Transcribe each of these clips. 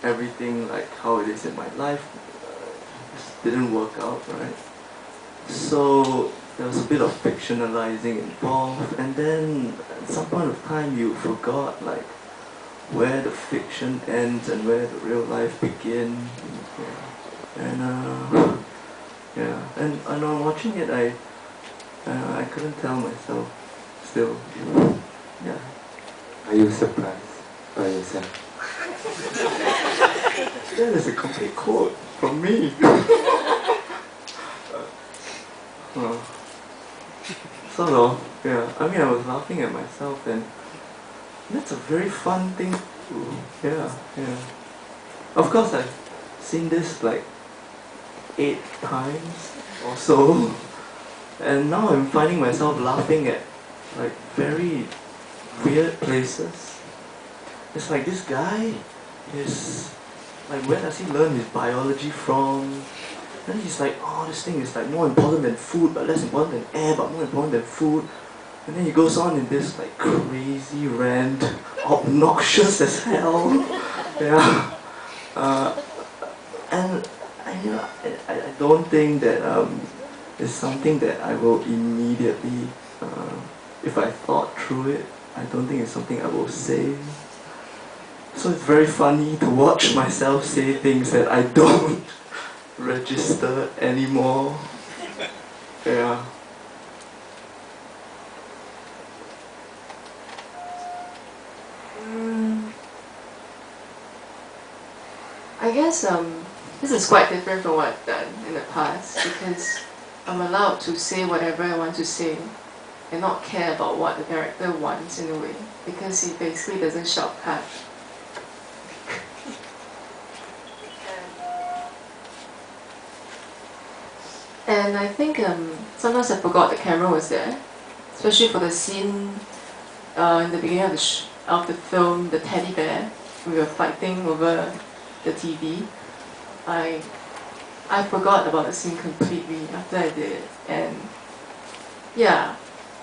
everything like how it is in my life just didn't work out, right? So there was a bit of fictionalizing involved, and then at some point of time you forgot like where the fiction ends and where the real life begins. Yeah. And on watching it, I couldn't tell myself still. Yeah. Are you surprised by yourself? That is a complete quote from me. Sort of, yeah. I mean, I was laughing at myself, and that's a very fun thing to do. Yeah, yeah. Of course, I've seen this like 8 times or so, and now I'm finding myself laughing at like very weird places. It's like this guy is like, where does he learn his biology from? Then he's like, oh, this thing is like more important than food, but less important than air, but more important than food. And then he goes on in this like crazy rant, obnoxious as hell. Yeah. And I don't think that it's something that I will immediately, if I thought through it, I don't think it's something I will say. So it's very funny to watch myself say things that I don't register anymore. Yeah. I guess this is quite different from what I've done in the past, because I'm allowed to say whatever I want to say and not care about what the character wants in a way, because he basically doesn't shortcut. And I think sometimes I forgot the camera was there, especially for the scene in the beginning of the film, the teddy bear. We were fighting over the TV. I forgot about the scene completely after I did it, and yeah,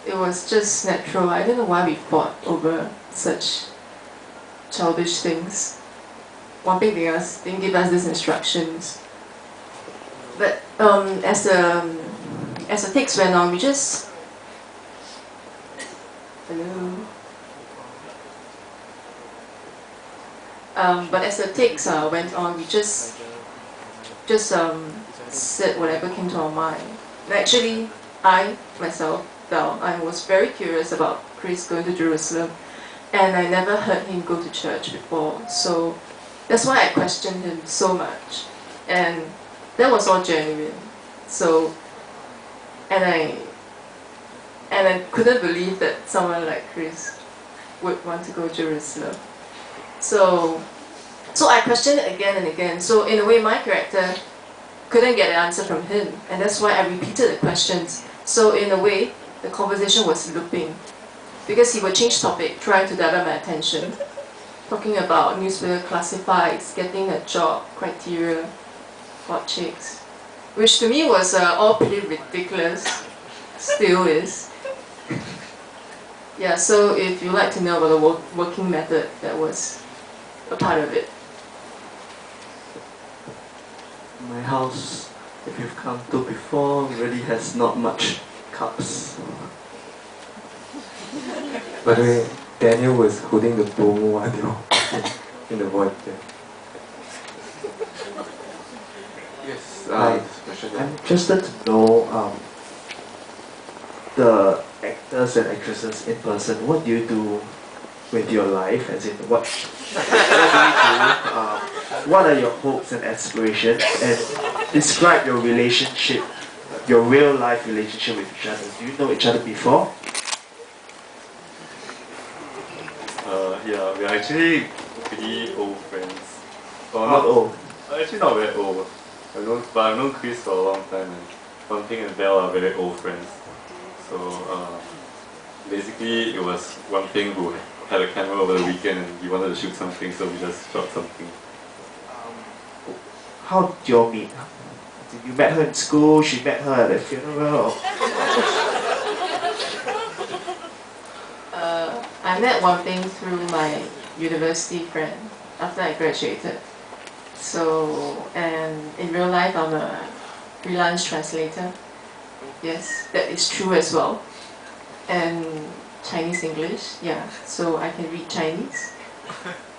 it was just natural. I don't know why we fought over such childish things. One thing didn't give us these instructions. But as the takes went on, we just but as the takes went on, we just said whatever came to our mind. And actually, I myself felt I was very curious about Chris going to Jerusalem, and I never heard him go to church before. So that's why I questioned him so much, and that was all genuine. So, and I couldn't believe that someone like Chris would want to go to Jerusalem. So I questioned it again and again. So in a way, my character couldn't get an answer from him, and that's why I repeated the questions. So in a way, the conversation was looping, because he would change topic, trying to divert my attention, talking about newspaper classifieds, getting a job, criteria, hot chicks, which to me was all pretty ridiculous, still is. Yeah, so if you like to know about the working method, that was a part of it. My house, if you've come to before, really has not much cups. By the way, Daniel was holding the bowl while in the void there. Yes, I'm interested to know the actors and actresses in person. What do you do with your life? As in, what do you do? What are your hopes and aspirations? And describe your relationship, your real life relationship with each other. Do you know each other before? Yeah, we're actually pretty old friends. Not old. Actually not very old. I've known Chris for a long time, and Pumping and Belle are very old friends. So basically it was Pumping who had a camera over the weekend and he wanted to shoot something, so we just shot something. How did you all meet? You met her in school, she met her at a funeral? I met Wan Ping through my university friend after I graduated. So, and in real life, I'm a freelance translator. Yes, that is true as well. And Chinese English, yeah. So I can read Chinese.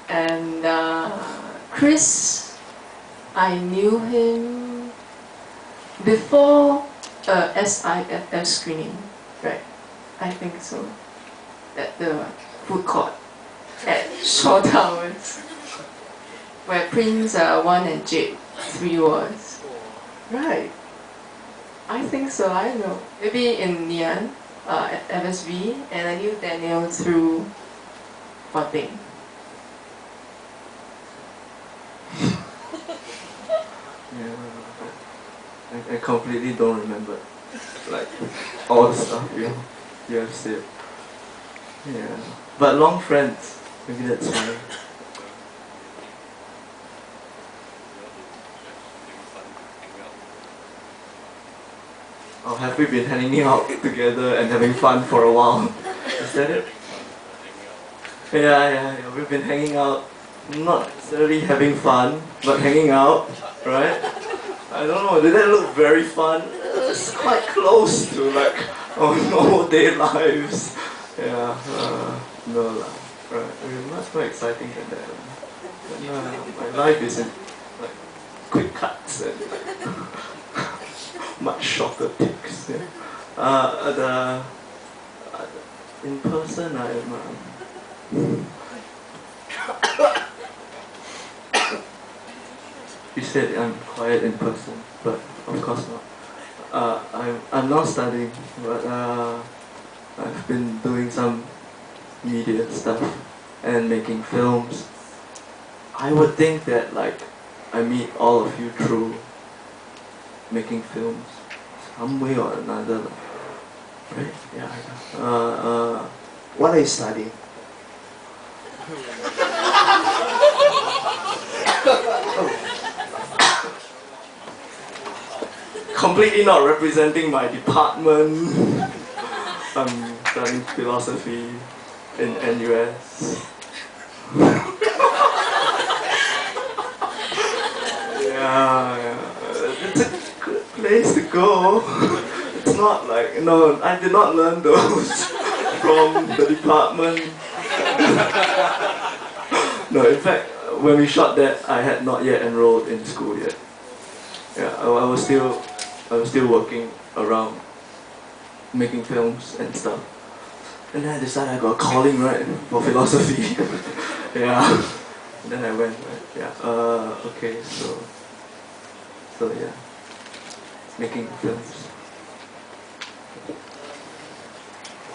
And Chris, I knew him before SIFF screening, right? I think so. At the food court at Shaw Towers, where Prince 1 and Jade 3 was. Right. I think so, I don't know. Maybe in Nian, at FSV, and I knew Daniel through Huaping. Yeah, I completely don't remember, like, all the stuff you have said. Yeah, but long friends, maybe that's why. Or have we been hanging out together and having fun for a while? Is that it? Yeah, we've been hanging out, not necessarily having fun, but hanging out, right? I don't know, did that look very fun? It's quite close to like our normal day lives. Yeah, no lah, right, I mean, much more exciting than that. But, my life is in like quick cuts and like, much shorter takes. Yeah. In person, I am. You said I'm quiet in person, but of course not. I'm not studying, but I've been doing some media stuff and making films. I would think that like I meet all of you through making films, some way or another, right? Yeah. What are you studying? Completely not representing my department. I'm studying philosophy in NUS. Yeah. It's a good place to go. It's not like, no, I did not learn those from the department. No, in fact, when we shot that, I had not yet enrolled in school yet. Yeah, I was still working around making films and stuff. And then I decided I got a calling, right, for philosophy. Yeah. And then I went, right, yeah, okay, so yeah, making films.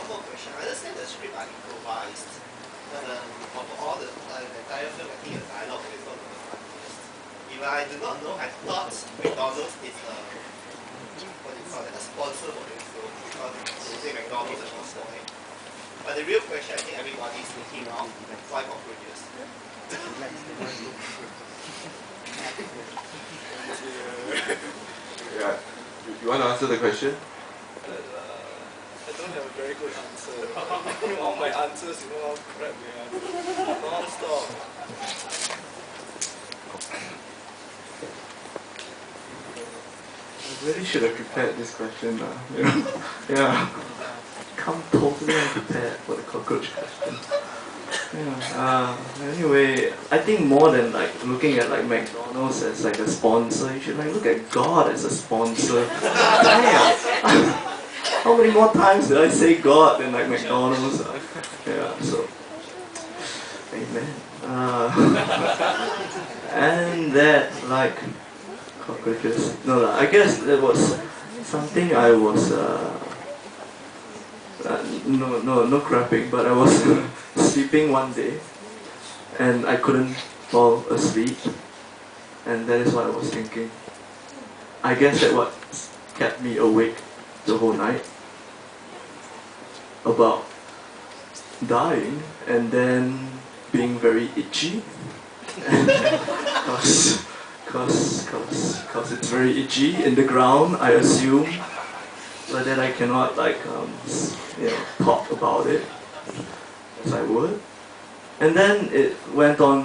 One more question. I understand the script are improvised, but of all the entire film, I think the dialogue is one of the funniest. If I do not know, I thought McDonald's is what do you call it, a sponsor for this film, because they say McDonald's is not spoiling. But the real question I think everybody is thinking of, why cockroaches? Yeah. You want to answer the question? I don't have a very good answer. All my answers, you know how crap they are. Non-stop. I really should have prepared this question, you know? Yeah. Come totally unprepared for the cockroach question. Yeah. Anyway, I think more than like looking at like McDonald's as like a sponsor, you should like look at God as a sponsor. Damn. How many more times did I say God than like McDonald's? Yeah. So, amen. And that like cockroaches. No lah. I guess that was something I was. No crapping, but I was sleeping one day and I couldn't fall asleep, and that is what I was thinking. I guess that what kept me awake the whole night, about dying and then being very itchy cause it's very itchy in the ground, I assume. But then I cannot like talk about it as I would. And then it went on